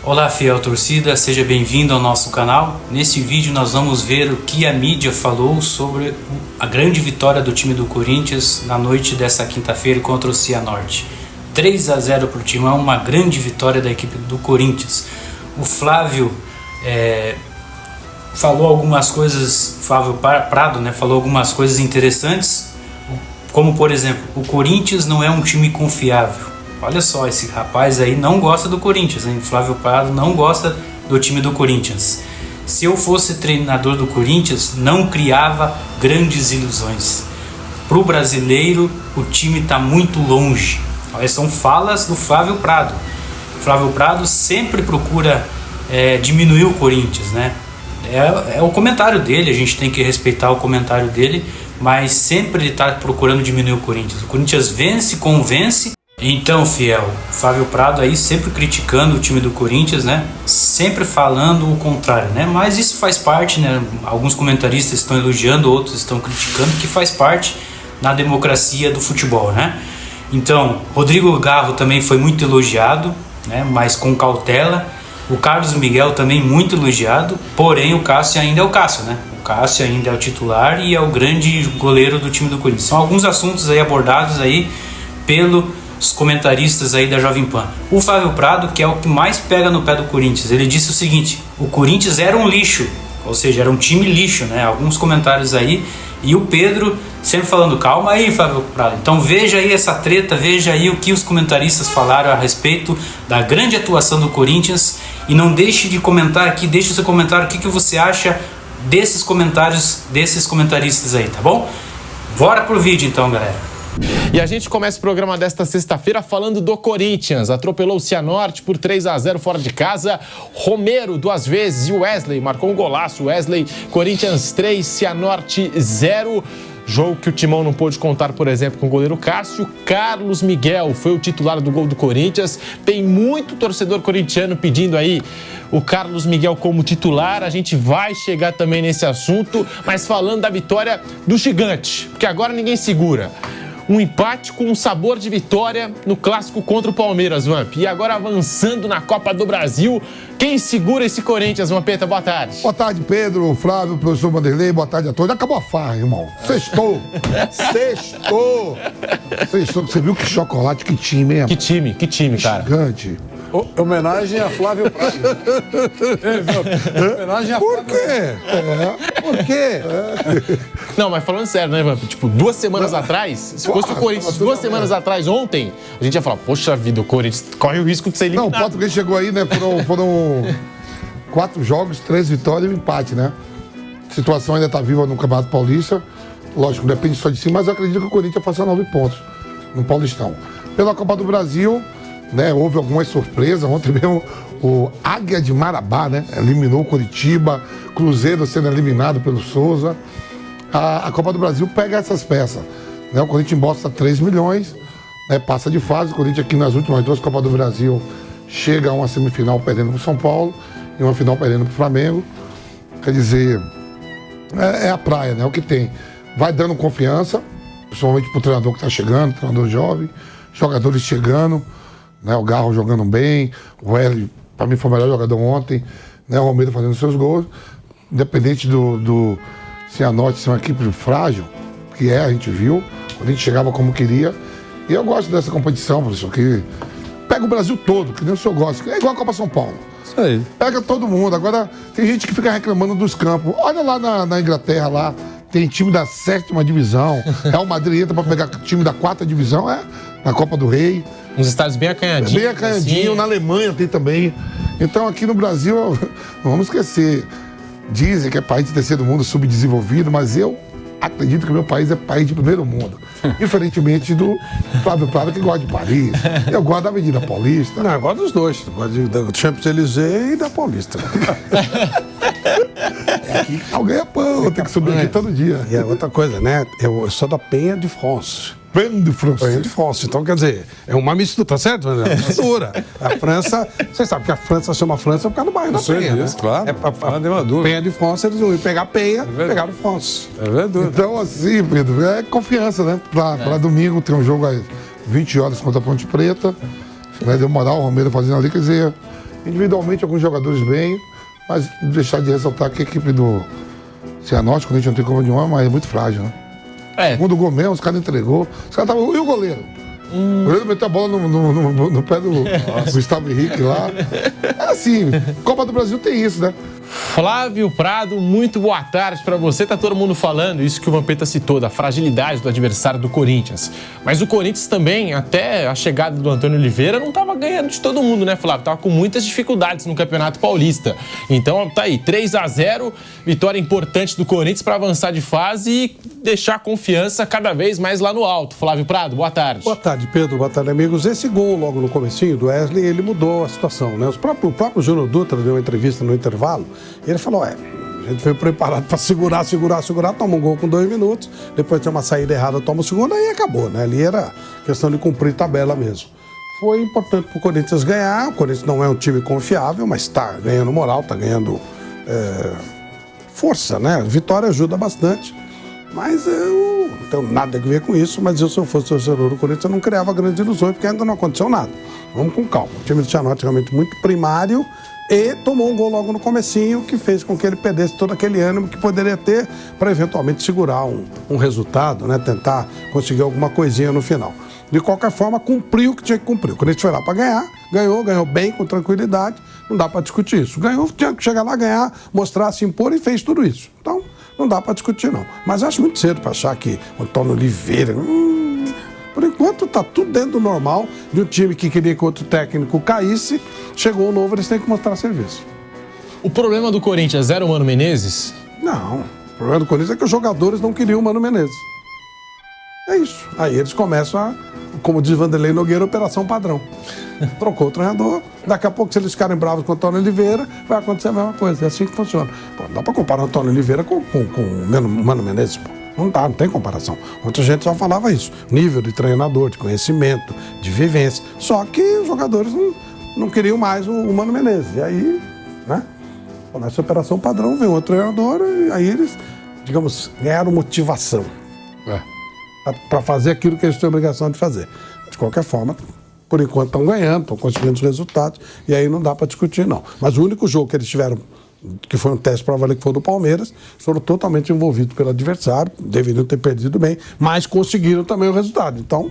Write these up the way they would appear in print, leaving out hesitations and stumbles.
Olá, fiel torcida, seja bem-vindo ao nosso canal. Nesse vídeo nós vamos ver o que a mídia falou sobre a grande vitória do time do Corinthians na noite dessa quinta-feira contra o Cianorte. 3-0 para o Timão, uma grande vitória da equipe do Corinthians. O Flávio falou algumas coisas, Flávio Prado, né, falou algumas coisas interessantes, como por exemplo, o Corinthians não é um time confiável. Olha só, esse rapaz aí não gosta do Corinthians, hein? Flávio Prado não gosta do time do Corinthians. Se eu fosse treinador do Corinthians, não criava grandes ilusões. Para o brasileiro, o time está muito longe. Olha, são falas do Flávio Prado. O Flávio Prado sempre procura diminuir o Corinthians, né? É o comentário dele, a gente tem que respeitar o comentário dele, mas sempre ele está procurando diminuir o Corinthians. O Corinthians vence, convence. Então, fiel, Flávio Prado aí sempre criticando o time do Corinthians, né? Sempre falando o contrário, né? Mas isso faz parte, né? Alguns comentaristas estão elogiando, outros estão criticando, que faz parte na democracia do futebol, né? Então, Rodrigo Garro também foi muito elogiado, né? Mas com cautela. O Carlos Miguel também muito elogiado, porém o Cássio ainda é o Cássio, né? O Cássio ainda é o titular e é o grande goleiro do time do Corinthians. São alguns assuntos aí abordados aí pelos comentaristas aí da Jovem Pan. O Flávio Prado, que é o que mais pega no pé do Corinthians, ele disse o seguinte: o Corinthians era um lixo, ou seja, era um time lixo, né? Alguns comentários aí, e o Pedro sempre falando, calma aí, Flávio Prado. Então veja aí essa treta, veja aí o que os comentaristas falaram a respeito da grande atuação do Corinthians, e não deixe de comentar aqui, deixe o seu comentário, o que você acha desses comentários, desses comentaristas aí, tá bom? Bora pro vídeo então, galera. E a gente começa o programa desta sexta-feira falando do Corinthians. Atropelou o Cianorte por 3-0 fora de casa. Romero 2 vezes e o Wesley marcou um golaço. Wesley, Corinthians 3, Cianorte 0. Jogo que o Timão não pôde contar, por exemplo, com o goleiro Cássio. Carlos Miguel foi o titular do gol do Corinthians. Tem muito torcedor corintiano pedindo aí o Carlos Miguel como titular. A gente vai chegar também nesse assunto, mas falando da vitória do Gigante, porque agora ninguém segura. Um empate com um sabor de vitória no clássico contra o Palmeiras, Vamp. E agora avançando na Copa do Brasil, quem segura esse Corinthians, Vampeta? Boa tarde. Boa tarde, Pedro, Flávio, professor Vanderlei, boa tarde a todos. Acabou a farra, irmão. Sextou. Sextou. Você viu que chocolate, que time, hein? Que time, cara. Gigante. Homenagem a Flávio Prado. Homenagem a Flávio. Por quê? Por quê? Não, mas falando sério, né, Vamp? Tipo, 2 semanas atrás, se fosse o Corinthians 2 semanas atrás, ontem, a gente ia falar, poxa vida, o Corinthians corre o risco de ser eliminado. Não, o português chegou aí, né? Foram 4 jogos, 3 vitórias e um empate, né? A situação ainda tá viva no Campeonato Paulista. Lógico, depende só de si, mas eu acredito que o Corinthians faça 9 pontos no Paulistão. Pela Copa do Brasil, né, houve algumas surpresas. Ontem mesmo o Águia de Marabá, né, eliminou o Curitiba, Cruzeiro sendo eliminado pelo Souza. A Copa do Brasil pega essas peças, né? O Corinthians embolsa 3 milhões, né, passa de fase. O Corinthians aqui nas últimas 2 Copas do Brasil chega a uma semifinal perdendo para o São Paulo e uma final perdendo para o Flamengo. Quer dizer, é a praia, né? O que tem. Vai dando confiança, principalmente para o treinador que está chegando, treinador jovem, jogadores chegando, né? O Garro jogando bem, o Hélio, para mim, foi o melhor jogador ontem, né? O Romero fazendo seus gols, independente do Cianorte ser uma equipe frágil, que a gente viu, quando a gente chegava como queria. E eu gosto dessa competição, professor, que pega o Brasil todo, que nem o senhor gosta, é igual a Copa São Paulo. Isso aí. Pega todo mundo. Agora, tem gente que fica reclamando dos campos. Olha lá na Inglaterra, lá, tem time da 7ª divisão. O Madrid entra pra pegar time da 4ª divisão, na Copa do Rei. Uns estádios bem acanhadinhos. Bem acanhadinho, assim. Na Alemanha tem também. Então, aqui no Brasil, não vamos esquecer, dizem que é país de terceiro mundo, subdesenvolvido, mas eu acredito que meu país é país de primeiro mundo. Diferentemente do Flávio Prado, que gosta de Paris. Eu gosto da Avenida Paulista. Não, eu gosto dos dois. Eu gosto do Champs-Élysées e da Paulista. Aqui alguém é pão, tem que subir aqui todo dia. E é outra coisa, né? Eu sou da Penha de France. Penha de France. Penha de France. Então, quer dizer, é uma mistura, tá certo? É uma mistura. A França, você sabe que a França chama França por causa do bairro da Penha, né? Claro. A Penha de France, eles iam pegar Penha, pegaram France. É verdade. Então, assim, Pedro, é confiança, né? Pra domingo tem um jogo às 20 horas contra a Ponte Preta. Né? Deu moral, o Romero fazendo ali, quer dizer, Individualmente, alguns jogadores bem, mas deixar de ressaltar que a equipe do Cianorte, quando a gente não tem como de uma, mas é muito frágil, né? Segundo o gol mesmo, os caras entregou. Os caras estavam. E o goleiro? O goleiro meteu a bola no pé do Gustavo Henrique lá. É assim, Copa do Brasil tem isso, né? Flávio Prado, muito boa tarde para você. Tá todo mundo falando isso que o Vampeta citou, da fragilidade do adversário do Corinthians. Mas o Corinthians também, até a chegada do Antônio Oliveira, não tava ganhando de todo mundo, né, Flávio? Tava com muitas dificuldades no Campeonato Paulista. Então, tá aí, 3-0, vitória importante do Corinthians para avançar de fase e deixar a confiança cada vez mais lá no alto. Flávio Prado, boa tarde. Boa tarde, Pedro. Boa tarde, amigos. Esse gol logo no comecinho do Wesley, ele mudou a situação, né? O próprio Júnior Dutra deu uma entrevista no intervalo. Ele falou, a gente foi preparado para segurar, toma um gol com 2 minutos, depois tem uma saída errada, toma o segundo, aí acabou, né? Ali era questão de cumprir tabela mesmo. Foi importante para o Corinthians ganhar, o Corinthians não é um time confiável, mas está ganhando moral, está ganhando força, né? Vitória ajuda bastante, mas eu não tenho nada a ver com isso, mas se eu fosse torcedor do Corinthians, eu não criava grandes ilusões, porque ainda não aconteceu nada. Vamos com calma. O time do Cianorte é realmente muito primário, e tomou um gol logo no comecinho, que fez com que ele perdesse todo aquele ânimo que poderia ter para eventualmente segurar um resultado, né? Tentar conseguir alguma coisinha no final. De qualquer forma, cumpriu o que tinha que cumprir. Quando a gente foi lá para ganhar, ganhou bem, com tranquilidade, não dá para discutir isso. Ganhou, tinha que chegar lá, ganhar, mostrar, se impor e fez tudo isso. Então, não dá para discutir, não. Mas eu acho muito cedo para achar que o Antônio Oliveira... Por enquanto, tá tudo dentro do normal de um time que queria que outro técnico caísse. Chegou o novo, eles têm que mostrar serviço. O problema do Corinthians era o Mano Menezes? Não. O problema do Corinthians é que os jogadores não queriam o Mano Menezes. É isso. Aí eles começam a, como diz Vanderlei Nogueira, operação padrão. Trocou o treinador. Daqui a pouco, se eles ficarem bravos com o Antônio Oliveira, vai acontecer a mesma coisa. É assim que funciona. Pô, não dá pra comparar o Antônio Oliveira com o Mano Menezes, pô. Não dá, não tem comparação. Muita gente só falava isso. Nível de treinador, de conhecimento, de vivência. Só que os jogadores não queriam mais o Mano Menezes. E aí, né? Nessa operação padrão, veio outro treinador e aí eles, digamos, ganharam motivação. Para fazer aquilo que eles têm a obrigação de fazer. De qualquer forma, por enquanto estão ganhando, estão conseguindo os resultados. E aí não dá para discutir, não. Mas o único jogo que eles tiveram, que foi um teste para valer, que foi o do Palmeiras, foram totalmente envolvidos pelo adversário, deveriam ter perdido bem, mas conseguiram também o resultado. Então,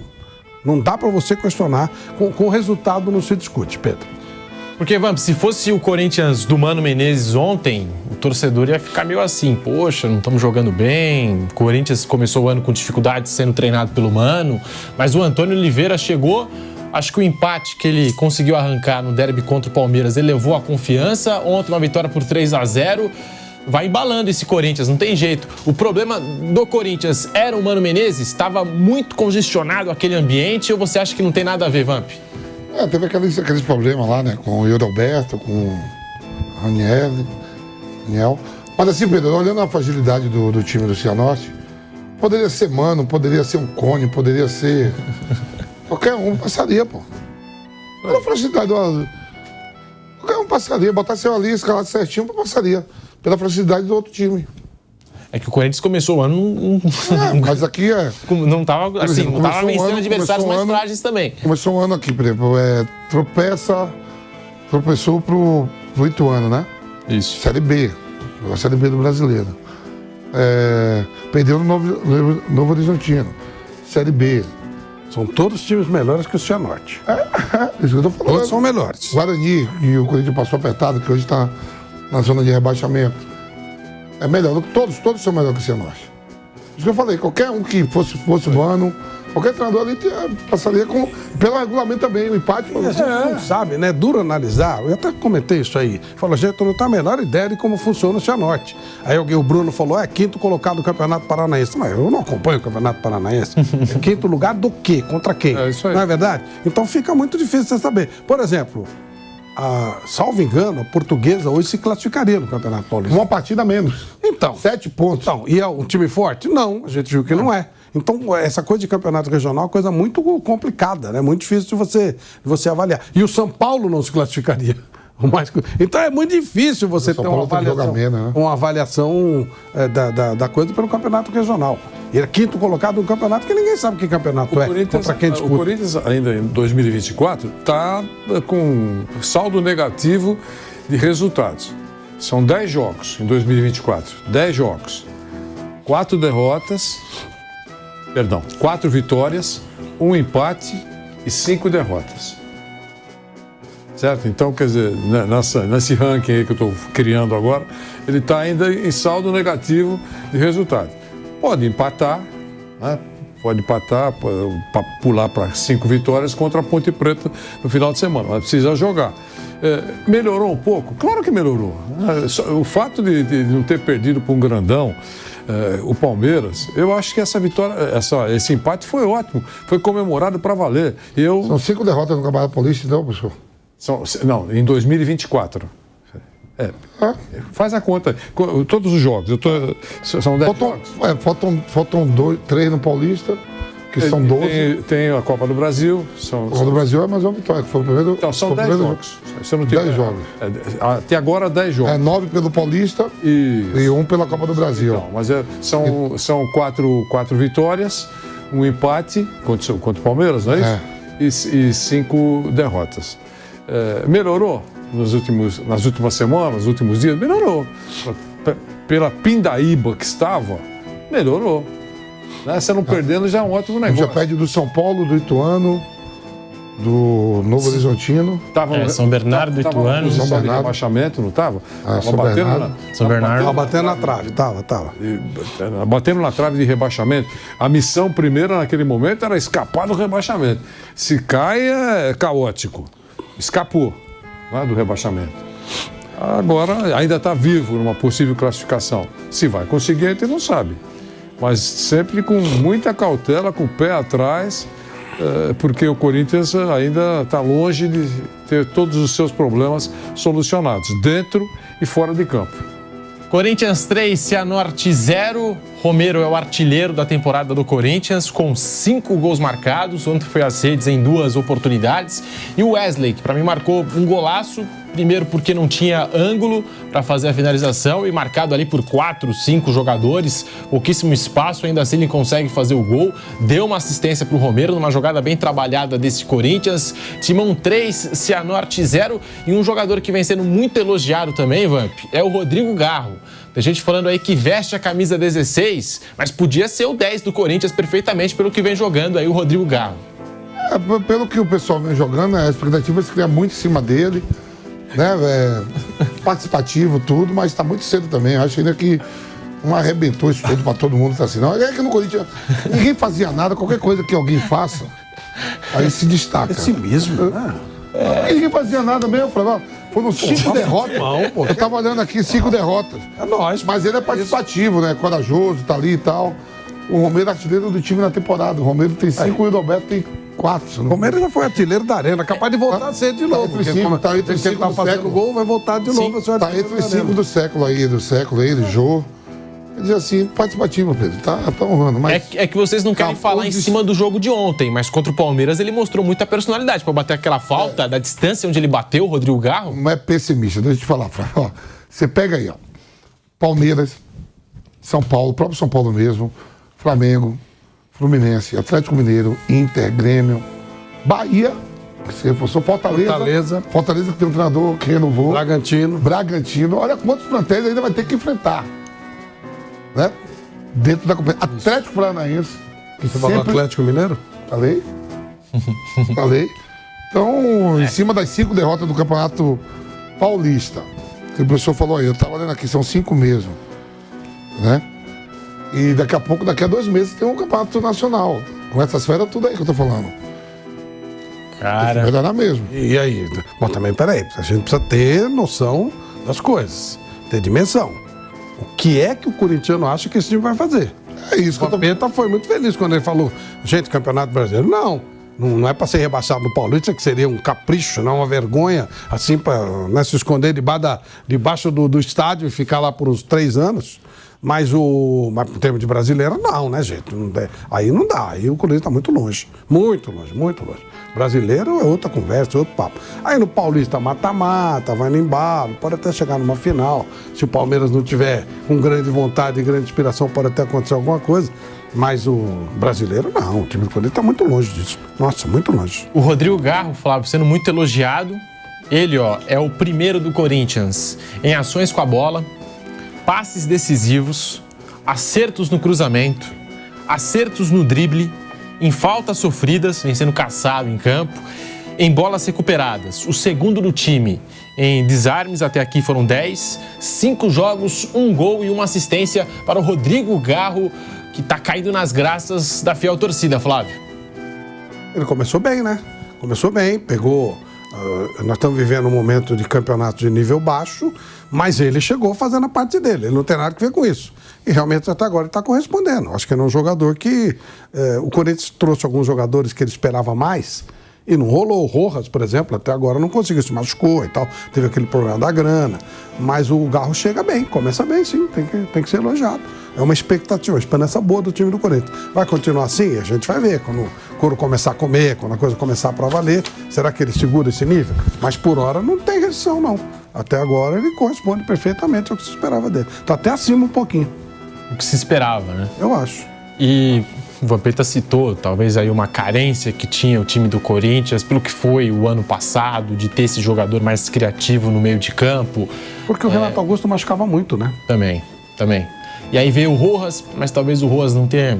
não dá para você questionar, com o resultado não se discute, Pedro. Porque, Vamp, se fosse o Corinthians do Mano Menezes ontem, o torcedor ia ficar meio assim, poxa, não estamos jogando bem, o Corinthians começou o ano com dificuldade sendo treinado pelo Mano, mas o Antônio Oliveira chegou... Acho que o empate que ele conseguiu arrancar no derby contra o Palmeiras elevou a confiança. Ontem uma vitória por 3-0. Vai embalando esse Corinthians, não tem jeito. O problema do Corinthians era o Mano Menezes? Estava muito congestionado aquele ambiente ou você acha que não tem nada a ver, Vamp? Teve aqueles problemas lá, né? Com o Yuri Alberto, com o Raniel. Mas assim, Pedro, olhando a fragilidade do time do Cianorte, poderia ser Mano, poderia ser um Cone, poderia ser... Qualquer um passaria, pô. Pela fragilidade do... Qualquer um passaria. Botasse eu ali, escalado certinho, passaria. Pela fragilidade do outro time. É que o Corinthians começou o ano... mas aqui é... Não estava assim, não estava vencendo adversários mais frágeis também. Começou um ano aqui, por exemplo, tropeçou pro Ituano, né? Isso. Série B. A Série B do Brasileiro. Perdeu no Novo Horizontino. Série B. São todos times melhores que o Cianorte. Isso que eu tô falando. Todos são melhores. Guarani, e o Corinthians passou apertado, que hoje está na zona de rebaixamento. É melhor, todos são melhores que o Cianorte. Isso que eu falei, qualquer um que fosse Mano, qualquer treinador ali passaria pelo regulamento também, o empate. A gente não sabe, né? Duro analisar. Eu até comentei isso aí. Falou, gente, não tem a menor ideia de como funciona o Cianorte. Aí o Bruno falou, quinto colocado do Campeonato Paranaense. Mas eu não acompanho o Campeonato Paranaense. Quinto lugar do quê? Contra quem? Isso aí. Não é verdade? Então fica muito difícil você saber. Por exemplo, salvo engano, a Portuguesa hoje se classificaria no Campeonato Paulista. Uma partida a menos. Então. 7 pontos. Então, e é um time forte? Não, a gente viu que não é. Então, essa coisa de campeonato regional é uma coisa muito complicada, né? Muito difícil de você avaliar. E o São Paulo não se classificaria. Então é muito difícil você ter uma avaliação da coisa pelo campeonato regional. Ele é quinto colocado no campeonato que ninguém sabe que campeonato contra quem disputa. O Corinthians, ainda em 2024, está com saldo negativo de resultados. São 10 jogos em 2024. 10 jogos. 4 vitórias, 1 empate e 5 derrotas. Certo? Então, quer dizer, nesse ranking aí que eu estou criando agora, ele está ainda em saldo negativo de resultados. Pode empatar, né? Para pular para 5 vitórias contra a Ponte Preta no final de semana, mas precisa jogar. Melhorou um pouco? Claro que melhorou. O fato de não ter perdido para um grandão, o Palmeiras, eu acho que essa vitória, esse empate foi ótimo, foi comemorado para valer. São 5 derrotas no Campeonato Paulista, então, professor? Não, em 2024. Faz a conta. Todos os jogos. São 10 jogos. Faltam 3 no Paulista, que são 12. Tem a Copa do Brasil. A Copa do Brasil é mais uma vitória. Foi o primeiro, então, são 10 jogos. 10 jogos. Até agora, 10 jogos. 9 pelo Paulista e 1 pela Copa do Brasil. Então, mas são 4 vitórias, 1 empate contra o Palmeiras, não é isso? E 5 derrotas. Melhorou nas últimas semanas, nos últimos dias? Melhorou. Pela pindaíba que estava, melhorou. Né? Você não perdendo já é um ótimo negócio. Já perde do São Paulo, do Ituano, do Novo Horizontino. São Bernardo, Ituano. São Bernardo. Rebaixamento, não estava? São Bernardo. Estava batendo na trave, tava. Batendo na trave de rebaixamento. A missão primeira naquele momento era escapar do rebaixamento. Se cai, é caótico. Escapou, né, do rebaixamento. Agora ainda está vivo numa possível classificação. Se vai conseguir, a gente não sabe. Mas sempre com muita cautela, com o pé atrás, porque o Corinthians ainda está longe de ter todos os seus problemas solucionados, dentro e fora de campo. Corinthians 3, Cianorte 0. Romero é o artilheiro da temporada do Corinthians, com 5 gols marcados. Ontem foi às redes em 2 oportunidades. E o Wesley, que para mim marcou um golaço. Primeiro porque não tinha ângulo para fazer a finalização e marcado ali por 4, 5 jogadores. Pouquíssimo espaço, ainda assim ele consegue fazer o gol. Deu uma assistência para o Romero numa jogada bem trabalhada desse Corinthians. Timão 3, Cianorte 0. E um jogador que vem sendo muito elogiado também, Vamp, é o Rodrigo Garro. Tem gente falando aí que veste a camisa 16, mas podia ser o 10 do Corinthians perfeitamente pelo que vem jogando aí o Rodrigo Garro. Pelo que o pessoal vem jogando, a expectativa se cria muito em cima dele, né? Participativo, tudo, mas está muito cedo também. Acho ainda que não arrebentou isso tudo para todo mundo, tá assim, não. É que no Corinthians ninguém fazia nada, qualquer coisa que alguém faça, aí se destaca. Esse mesmo, né? Ninguém fazia nada mesmo, foram 5 derrotas. Eu tava olhando aqui, 5 derrotas. É nóis. Mas ele é participativo, né? Corajoso, tá ali e tal. O Romero é artilheiro do time na temporada. O Romero tem 5 e o Roberto tem 4. O Romero já foi artilheiro da Arena, capaz de voltar a ser de novo. Tá entre 5 tá fazendo gol, vai voltar de novo. Tá entre os 5 do século aí, do Jô. Quer dizer assim, participativo, Pedro. Tá honrando. Mas é que vocês não querem falar em cima do jogo de ontem, mas contra o Palmeiras ele mostrou muita personalidade para bater aquela falta da distância onde ele bateu, o Rodrigo Garro. Não é pessimista, deixa eu te falar. Ó, você pega aí, ó. Palmeiras, São Paulo, próprio São Paulo mesmo, Flamengo, Fluminense, Atlético Mineiro, Inter, Grêmio, Bahia, que se reforçou, Fortaleza que tem um treinador que renovou. Bragantino. Olha quantos plantéis ainda vai ter que enfrentar. Né? Dentro da competição. Atlético Paranaense. Você falou Atlético Mineiro? Falei. Então, em cima das 5 derrotas do Campeonato Paulista, que o professor falou aí, eu estava olhando aqui, são 5 mesmo. Né? E daqui a pouco, daqui a 2 meses, tem um Campeonato Nacional. Com essas férias, tudo aí que eu tô falando. Cara. Vai dar mesmo. E aí? Bom, também, peraí, a gente precisa ter noção das coisas, ter dimensão. O que é que o corintiano acha que esse time vai fazer? É isso que o Vampeta foi muito feliz quando ele falou, gente, Campeonato Brasileiro. Não é para ser rebaixado no Paulista, que seria um capricho, não uma vergonha, assim, para se esconder debaixo do estádio e ficar lá por uns 3 anos. Mas em termos de brasileiro, não, né, gente? Aí não dá. Aí o Corinthians está muito longe. Muito longe, muito longe. Brasileiro é outra conversa, outro papo. Aí no Paulista mata-mata, vai no embalo, pode até chegar numa final. Se o Palmeiras não tiver com grande vontade e grande inspiração, pode até acontecer alguma coisa. Mas o brasileiro, não. O time do Corinthians está muito longe disso. Nossa, muito longe. O Rodrigo Garro, Flávio, sendo muito elogiado. Ele, é o primeiro do Corinthians em ações com a bola, passes decisivos, acertos no cruzamento, acertos no drible, em faltas sofridas, vem sendo caçado em campo, em bolas recuperadas. O segundo do time em desarmes, até aqui foram 10, 5 jogos, 1 gol e 1 assistência para o Rodrigo Garro, que está caindo nas graças da fiel torcida, Flávio. Ele começou bem, né? Começou bem, pegou... nós estamos vivendo um momento de campeonato de nível baixo, mas ele chegou fazendo a parte dele. Ele não tem nada a ver com isso. E realmente até agora ele está correspondendo. Acho que ele é um jogador que... o Corinthians trouxe alguns jogadores que ele esperava mais e não rolou. O Rojas, por exemplo, até agora não conseguiu, se machucou e tal. Teve aquele problema da grana. Mas o Garro chega bem, começa bem, sim. Tem que ser elogiado. É uma expectativa, uma esperança boa do time do Corinthians. Vai continuar assim? A gente vai ver. Quando o couro começar a comer, quando a coisa começar para valer, será que ele segura esse nível? Mas por hora não tem restrição, não. Até agora ele corresponde perfeitamente ao que se esperava dele. Está até acima um pouquinho. O que se esperava, né? Eu acho. E o Vampeta citou, talvez aí uma carência que tinha o time do Corinthians, pelo que foi o ano passado, de ter esse jogador mais criativo no meio de campo. Porque o Renato Augusto machucava muito, né? Também. E aí veio o Rojas, mas talvez o Rojas não tenha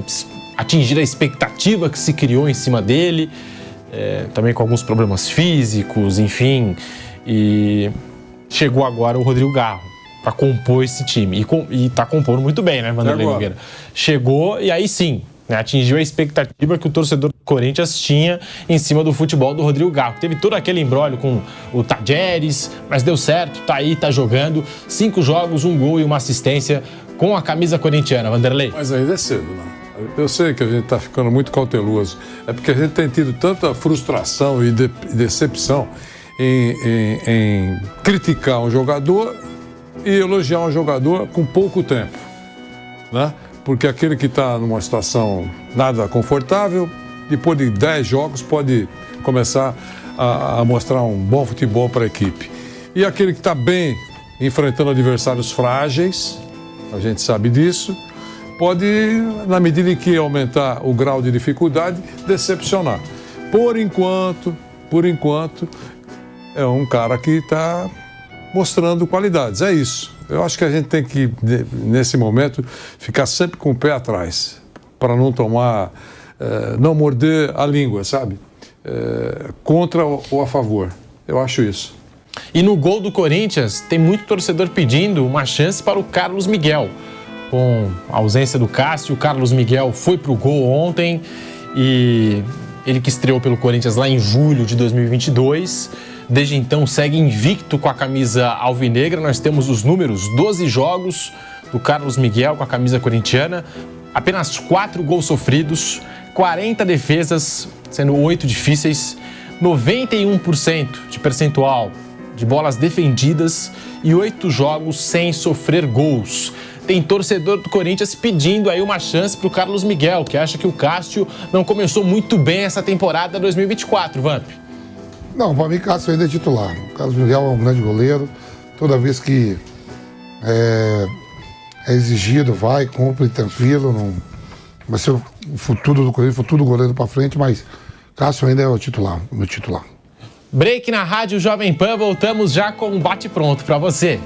atingido a expectativa que se criou em cima dele, também com alguns problemas físicos, enfim. E chegou agora o Rodrigo Garro para compor esse time. E tá compondo muito bem, né, Vanderlei Nogueira? Chegou e aí sim, né, atingiu a expectativa que o torcedor do Corinthians tinha em cima do futebol do Rodrigo Garro. Teve todo aquele imbróglio com o Tadjeres, mas deu certo, tá aí, tá jogando. 5 jogos, 1 gol e 1 assistência com a camisa corintiana, Vanderlei. Mas ainda é cedo, né? Eu sei que a gente está ficando muito cauteloso. É porque a gente tem tido tanta frustração e decepção em criticar um jogador e elogiar um jogador com pouco tempo, né? Porque aquele que está numa situação nada confortável, depois de 10 jogos pode começar a mostrar um bom futebol para a equipe. E aquele que está bem, enfrentando adversários frágeis, a gente sabe disso, pode, na medida em que aumentar o grau de dificuldade, decepcionar. Por enquanto, é um cara que está mostrando qualidades, é isso. Eu acho que a gente tem que, nesse momento, ficar sempre com o pé atrás, para não tomar, não morder a língua, sabe? Contra ou a favor. Eu acho isso. E no gol do Corinthians, tem muito torcedor pedindo uma chance para o Carlos Miguel. Com a ausência do Cássio, o Carlos Miguel foi pro gol ontem e ele que estreou pelo Corinthians lá em julho de 2022, desde então segue invicto com a camisa alvinegra. Nós temos os números, 12 jogos do Carlos Miguel com a camisa corintiana, apenas 4 gols sofridos, 40 defesas, sendo 8 difíceis, 91% de percentual de bolas defendidas e 8 jogos sem sofrer gols. Tem torcedor do Corinthians pedindo aí uma chance para o Carlos Miguel, que acha que o Cássio não começou muito bem essa temporada 2024, Vamp. Não, para mim, Cássio ainda é titular. O Carlos Miguel é um grande goleiro. Toda vez que é exigido, vai, cumpre tranquilo. Não vai ser o futuro do Corinthians, futuro do goleiro para frente, mas Cássio ainda é o titular, o meu titular. Break na Rádio Jovem Pan, voltamos já com um bate-pronto para você.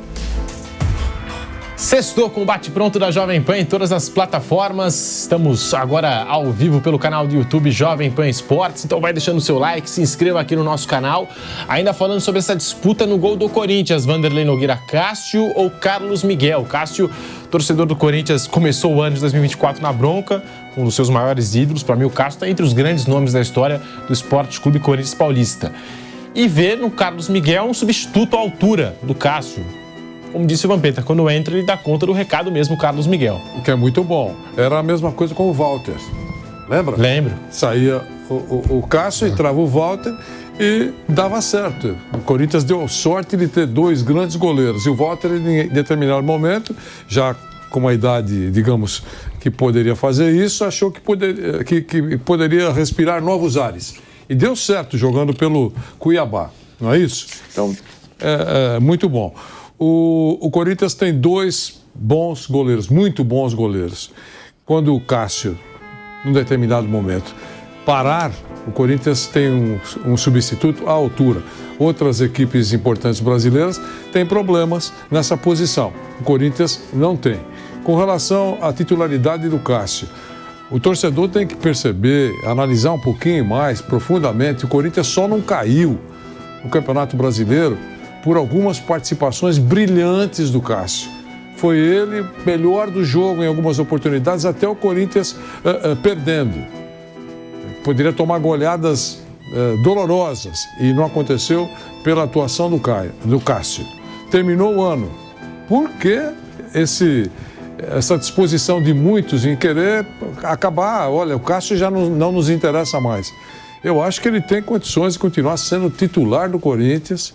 Sextou com o bate-pronto da Jovem Pan em todas as plataformas. Estamos agora ao vivo pelo canal do YouTube Jovem Pan Esportes. Então vai deixando o seu like, se inscreva aqui no nosso canal. Ainda falando sobre essa disputa no gol do Corinthians, Vanderlei Nogueira, Cássio ou Carlos Miguel? Cássio, torcedor do Corinthians, começou o ano de 2024 na bronca, um dos seus maiores ídolos. Para mim, o Cássio está entre os grandes nomes da história do Esporte Clube Corinthians Paulista. E vê no Carlos Miguel um substituto à altura do Cássio. Como disse o Vampeta, quando entra ele dá conta do recado mesmo, o Carlos Miguel. O que é muito bom. Era a mesma coisa com o Walter. Lembra? Lembro. Saía o Cássio, entrava o Walter e dava certo. O Corinthians deu sorte de ter 2 grandes goleiros. E o Walter, em determinado momento, já com uma idade, digamos, que poderia fazer isso, achou que poderia respirar novos ares. E deu certo jogando pelo Cuiabá, não é isso? Então, muito bom. O Corinthians tem 2 bons goleiros, muito bons goleiros. Quando o Cássio, num determinado momento, parar, o Corinthians tem um substituto à altura. Outras equipes importantes brasileiras têm problemas nessa posição. O Corinthians não tem. Com relação à titularidade do Cássio, o torcedor tem que perceber, analisar um pouquinho mais profundamente. O Corinthians só não caiu no Campeonato Brasileiro por algumas participações brilhantes do Cássio. Foi ele melhor do jogo em algumas oportunidades, até o Corinthians perdendo. Poderia tomar goleadas dolorosas e não aconteceu pela atuação do Cássio. Terminou o ano. Por que essa disposição de muitos em querer acabar? Olha, o Cássio já não nos interessa mais. Eu acho que ele tem condições de continuar sendo titular do Corinthians.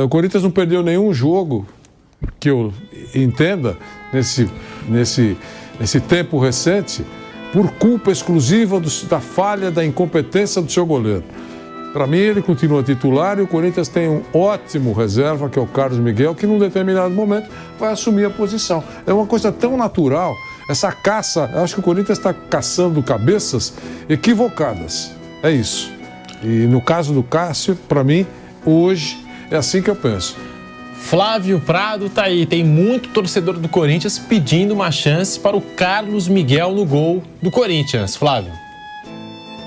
O Corinthians não perdeu nenhum jogo, que eu entenda, nesse tempo recente, por culpa exclusiva da falha, da incompetência do seu goleiro. Para mim, ele continua titular e o Corinthians tem um ótimo reserva, que é o Carlos Miguel, que num determinado momento vai assumir a posição. É uma coisa tão natural, essa caça. Eu acho que o Corinthians está caçando cabeças equivocadas. É isso. E no caso do Cássio, para mim, hoje, é assim que eu penso. Flávio Prado tá aí, tem muito torcedor do Corinthians pedindo uma chance para o Carlos Miguel no gol do Corinthians. Flávio.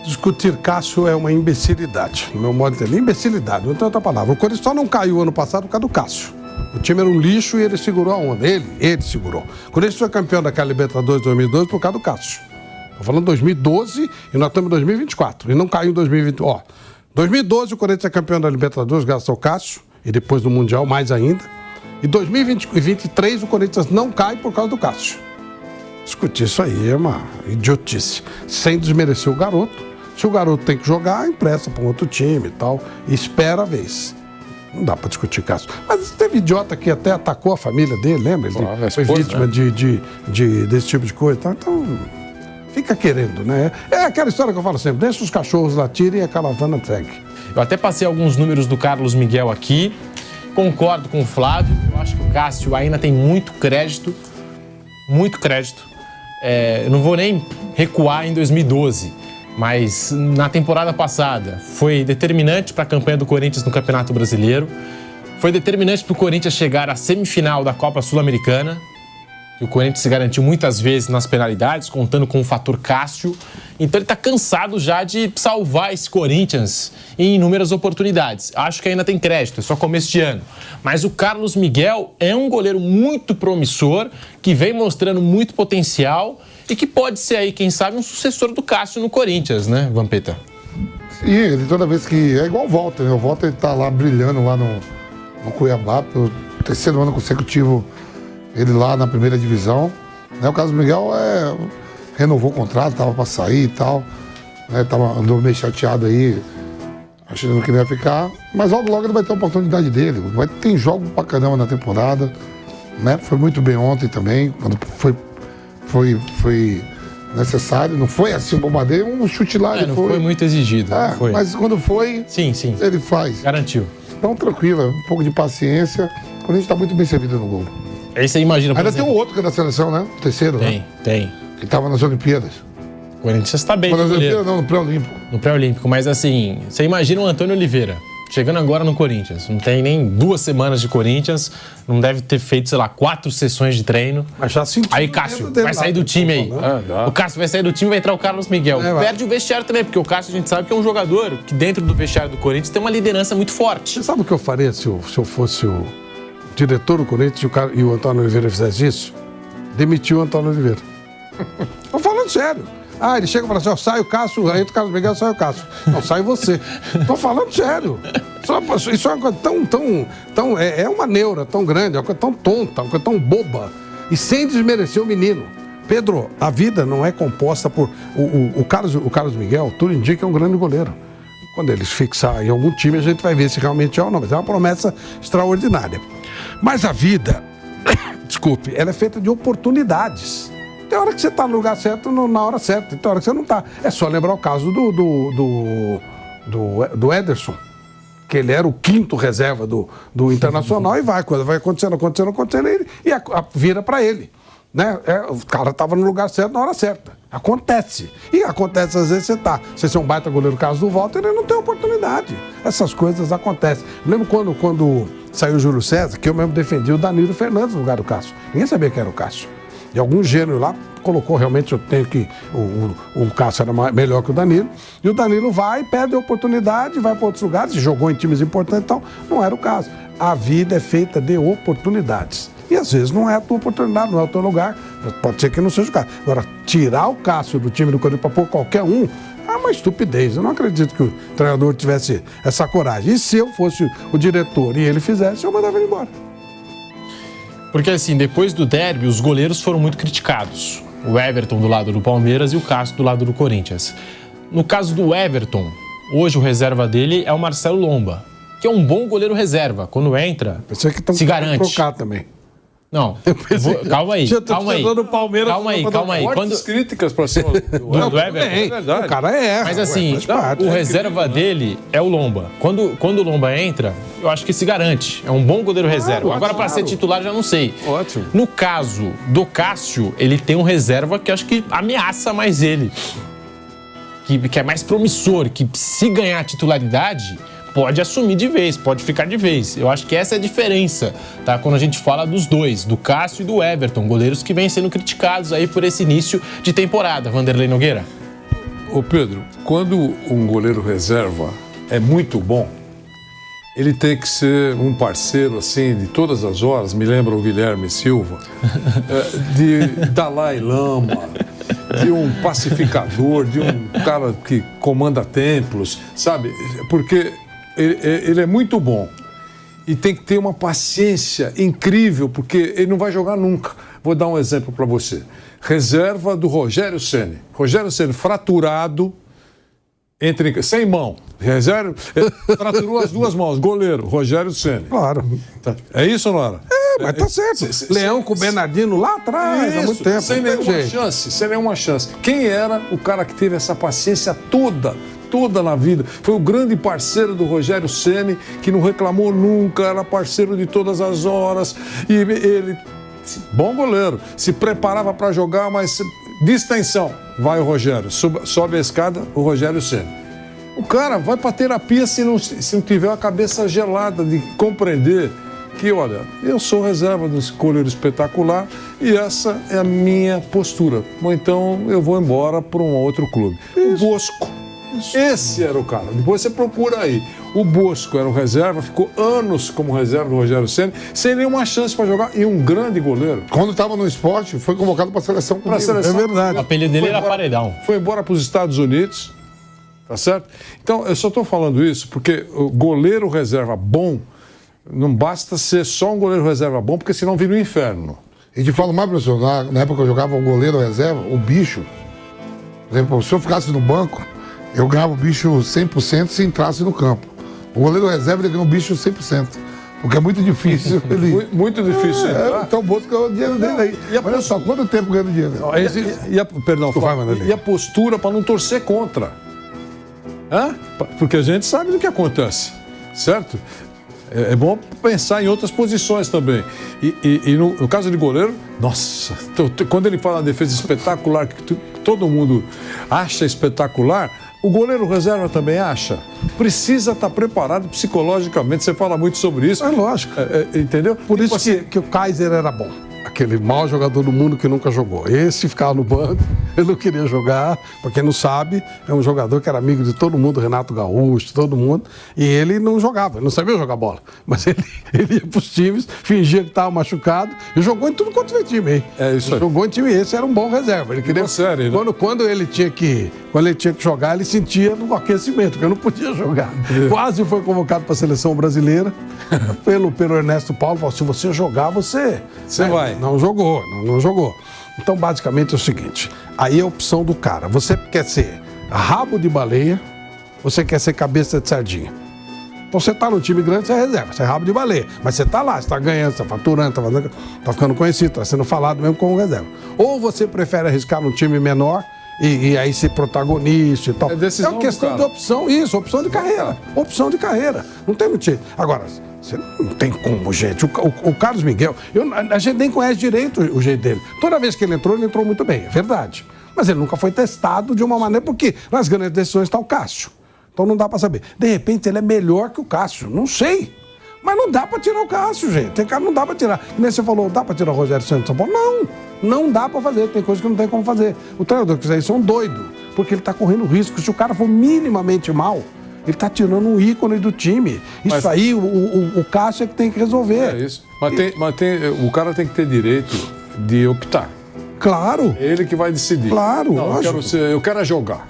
Discutir Cássio é uma imbecilidade, no meu modo de entender. Imbecilidade, não tem outra palavra. O Corinthians só não caiu ano passado por causa do Cássio. O time era um lixo e ele segurou a onda. Ele segurou. O Corinthians foi campeão daquela Libertadores 2012 por causa do Cássio. Estou falando 2012 e nós estamos em 2024. E não caiu em 2020. Ó, 2012 o Corinthians é campeão da Libertadores graças ao Cássio. E depois do Mundial, mais ainda. E 2023 o Corinthians não cai por causa do Cássio. Discutir isso aí é uma idiotice. Sem desmerecer o garoto. Se o garoto tem que jogar, empresta para um outro time e tal. E espera a vez. Não dá para discutir Cássio. Mas teve idiota que até atacou a família dele, lembra? Ele foi vítima, né? desse tipo de coisa. Então, fica querendo, né? É aquela história que eu falo sempre. Deixa os cachorros latirem e a caravana segue. Eu até passei alguns números do Carlos Miguel aqui. Concordo com o Flávio. Eu acho que o Cássio ainda tem muito crédito. Muito crédito. Eu não vou nem recuar em 2012. Mas na temporada passada foi determinante para a campanha do Corinthians no Campeonato Brasileiro. Foi determinante para o Corinthians chegar à semifinal da Copa Sul-Americana. O Corinthians se garantiu muitas vezes nas penalidades, contando com o fator Cássio. Então ele está cansado já de salvar esse Corinthians em inúmeras oportunidades. Acho que ainda tem crédito, é só começo de ano. Mas o Carlos Miguel é um goleiro muito promissor, que vem mostrando muito potencial e que pode ser aí, quem sabe, um sucessor do Cássio no Corinthians, né, Vampeta? Sim, ele toda vez que... É igual o Walter, né? O Walter ele tá lá brilhando lá no Cuiabá, pelo 3º ano consecutivo, ele lá na primeira divisão. Né? O Carlos Miguel renovou o contrato, tava para sair e tal. Né? Andou meio chateado aí, achando que ele ia ficar. Mas logo ele vai ter a oportunidade dele. Tem jogo pra caramba na temporada. Né? Foi muito bem ontem também, quando foi necessário. Não foi assim um bombardeio, um chute lá. Não foi muito exigido. Foi. Mas quando foi, sim. Ele faz. Garantiu. Então, tranquilo, um pouco de paciência. Quando a gente tá muito bem servido no gol. Aí você imagina, por Ainda exemplo... tem um outro que é da seleção, né? O terceiro, né? Tem. Que estava nas Olimpíadas. O Corinthians está bem. Nas Olimpíadas não, no pré-olímpico. No pré-olímpico, mas assim, você imagina o Antônio Oliveira chegando agora no Corinthians. Não tem nem 2 semanas de Corinthians, não deve ter feito, sei lá, 4 sessões de treino. Mas já sentiu. Aí Cássio vai sair do time aí. O Cássio vai sair do time e vai entrar o Carlos Miguel. Perde o vestiário também, porque o Cássio a gente sabe que é um jogador que dentro do vestiário do Corinthians tem uma liderança muito forte. Você sabe o que eu faria se eu fosse o diretor do Corinthians e o Antônio Oliveira fizesse isso? Demitiu o Antônio Oliveira. Tô falando sério. Ele chega e fala assim, ó, sai o Cássio, entra o Carlos Miguel, sai o Cássio. Não, sai você. Tô falando sério. Isso é uma coisa tão é uma neura tão grande, é uma coisa tão tonta, uma coisa tão boba. E sem desmerecer o menino. Pedro, a vida não é composta por... O Carlos Miguel, tudo indica que é um grande goleiro. Quando eles fixar em algum time, a gente vai ver se realmente é ou não. Mas é uma promessa extraordinária. Mas a vida Desculpe, ela é feita de oportunidades. Tem hora que você está no lugar certo, na hora certa, tem hora que você não está. É só lembrar o caso do Ederson, que ele era o 5º reserva do Internacional e vai, coisa vai acontecendo, e vira para ele. Né? O cara estava no lugar certo na hora certa. Acontece. E acontece às vezes você é um baita goleiro, no caso do Walter, ele não tem oportunidade. Essas coisas acontecem. Eu lembro quando saiu o Júlio César, que eu mesmo defendi o Danilo Fernandes no lugar do Cássio. Ninguém sabia que era o Cássio. E algum gênio lá colocou realmente, eu tenho que o Cássio era melhor que o Danilo. E o Danilo vai, perde a oportunidade, vai para outros lugares, jogou em times importantes, então não era o caso. A vida é feita de oportunidades. E às vezes não é a tua oportunidade, não é o teu lugar. Pode ser que não seja o caso. Agora, tirar o Cássio do time do Corinthians para pôr qualquer um, é uma estupidez. Eu não acredito que o treinador tivesse essa coragem. E se eu fosse o diretor e ele fizesse, eu mandava ele embora. Porque assim, depois do derby, os goleiros foram muito criticados. O Everton do lado do Palmeiras e o Cássio do lado do Corinthians. No caso do Everton, hoje o reserva dele é o Marcelo Lomba, que é um bom goleiro reserva. Quando entra, se garante. Trocar também. Não, calma aí. Calma aí. Fortes críticas para cima do Everton. O cara é. Mas assim, o reserva dele é o Lomba. Quando o Lomba entra, eu acho que se garante. É um bom goleiro reserva. Agora, para ser titular, já não sei. Ótimo. No caso do Cássio, ele tem um reserva que eu acho que ameaça mais ele. Que é mais promissor, que se ganhar a titularidade, pode assumir de vez, pode ficar de vez. Eu acho que essa é a diferença, tá? Quando a gente fala dos dois, do Cássio e do Everton, goleiros que vêm sendo criticados aí por esse início de temporada. Vanderlei Nogueira. Ô Pedro, quando um goleiro reserva é muito bom, ele tem que ser um parceiro, assim, de todas as horas, me lembra o Guilherme Silva, de Dalai Lama, de um pacificador, de um cara que comanda templos, sabe? Porque ele é muito bom e tem que ter uma paciência incrível, porque ele não vai jogar nunca. Vou dar um exemplo para você. Reserva do Rogério Ceni. Rogério Ceni fraturado, sem mão. Reserva, fraturou as duas mãos. Goleiro, Rogério Ceni. Claro. É isso ou não era? Mas tá certo. Leão com o Bernardino lá atrás, há muito tempo. Sem nenhuma chance. Quem era o cara que teve essa paciência toda na vida? Foi o grande parceiro do Rogério Ceni, que não reclamou nunca, era parceiro de todas as horas. E ele, bom goleiro, se preparava para jogar, mas distensão, vai o Rogério. Sobe a escada, o Rogério Ceni. O cara vai para terapia se não tiver a cabeça gelada de compreender que, olha, eu sou reserva desse goleiro espetacular e essa é a minha postura. Ou então eu vou embora para um outro clube. O Bosco. Esse era o cara. Depois você procura aí. O Bosco era o reserva, ficou anos como reserva do Rogério Ceni, sem nenhuma chance para jogar, e um grande goleiro. Quando estava no esporte, foi convocado para a seleção. Para a seleção. É verdade. O apelido dele era Paredão. Foi embora para os Estados Unidos, tá certo? Então, eu só estou falando isso porque o goleiro reserva bom, não basta ser só um goleiro reserva bom, porque senão vira um inferno. E te falo mais, professor, na época que eu jogava o goleiro reserva, o bicho, por exemplo, se eu ficasse no banco, eu ganhava o bicho 100% se entrasse no campo. O goleiro reserva, ele ganha o bicho 100%. Porque é muito difícil. Muito difícil. Então o Bosco ganhou o dinheiro dele aí. E olha só, quanto tempo ganhando dinheiro? E a postura para não torcer contra. Porque a gente sabe do que acontece, certo? É bom pensar em outras posições também. E no caso de goleiro, nossa, quando ele fala na defesa espetacular, que todo mundo acha espetacular, o goleiro reserva também acha. Precisa estar preparado psicologicamente. Você fala muito sobre isso. É lógico. Entendeu? Por isso que o Kaiser era bom. Aquele mau jogador do mundo que nunca jogou. Esse ficava no banco, ele não queria jogar. Pra quem não sabe, é um jogador que era amigo de todo mundo, Renato Gaúcho, todo mundo. E ele não jogava, ele não sabia jogar bola. Mas ele ia pros times, fingia que estava machucado e jogou em tudo quanto foi time, hein? É isso aí. Jogou em time, esse era um bom reserva. Ele queria. Sério, né? Quando ele tinha que jogar, ele sentia no aquecimento, porque eu não podia jogar. Quase foi convocado para a seleção brasileira pelo Ernesto Paulo. Falou: se você jogar, você vai. Não jogou. Então, basicamente é o seguinte: aí é a opção do cara. Você quer ser rabo de baleia, você quer ser cabeça de sardinha. Então você tá no time grande, você é reserva, você é rabo de baleia. Mas você tá lá, você tá ganhando, você tá faturando, tá ficando conhecido, tá sendo falado mesmo como reserva. Ou você prefere arriscar num time menor e aí ser protagonista e tal. É uma questão de opção, isso, opção de carreira. Opção de carreira. Não tem muito jeito. Agora, você não tem como, gente. O Carlos Miguel, a gente nem conhece direito o jeito dele. Toda vez que ele entrou muito bem, é verdade. Mas ele nunca foi testado de uma maneira, porque nas grandes decisões está o Cássio. Então não dá pra saber. De repente ele é melhor que o Cássio, não sei. Mas não dá pra tirar o Cássio, gente. Tem cara, não dá pra tirar. Como você falou, dá pra tirar o Rogério Ceni de São Paulo? Não dá pra fazer. Tem coisa que não tem como fazer. O treinador que fizer isso é um doido, porque ele tá correndo risco. Se o cara for minimamente mal, ele tá tirando um ícone do time. Isso aí, o Cássio é que tem que resolver. É isso. Mas o cara tem que ter direito de optar. Claro. É ele que vai decidir. Claro, não, eu quero jogar.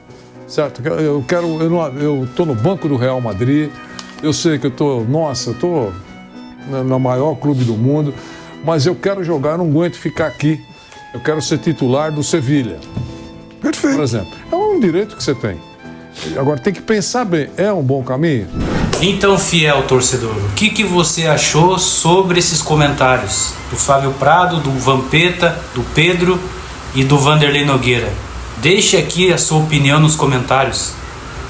Certo? Eu tô no banco do Real Madrid. Eu sei que eu tô no maior clube do mundo, mas eu quero jogar, eu não aguento ficar aqui. Eu quero ser titular do Sevilha. Perfeito. Por exemplo. É um direito que você tem. Agora tem que pensar bem, é um bom caminho? Então, fiel torcedor, o que você achou sobre esses comentários do Fábio Prado, do Vampeta, do Pedro e do Vanderlei Nogueira? Deixe aqui a sua opinião nos comentários.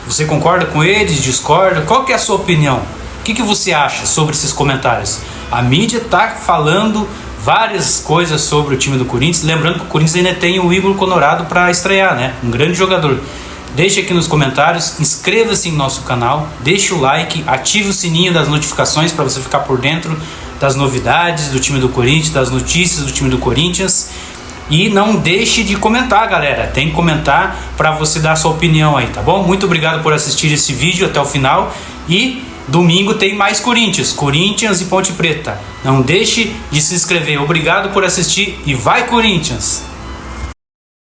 Você concorda com eles? Discorda? Qual que é a sua opinião? O que você acha sobre esses comentários? A mídia está falando várias coisas sobre o time do Corinthians. Lembrando que o Corinthians ainda tem o Igor Conorado para estrear, né? Um grande jogador. Deixe aqui nos comentários, inscreva-se em nosso canal, deixe o like, ative o sininho das notificações para você ficar por dentro das novidades do time do Corinthians, das notícias do time do Corinthians. E não deixe de comentar, galera. Tem que comentar para você dar a sua opinião aí, tá bom? Muito obrigado por assistir esse vídeo até o final. E domingo tem mais Corinthians e Ponte Preta. Não deixe de se inscrever. Obrigado por assistir e vai Corinthians!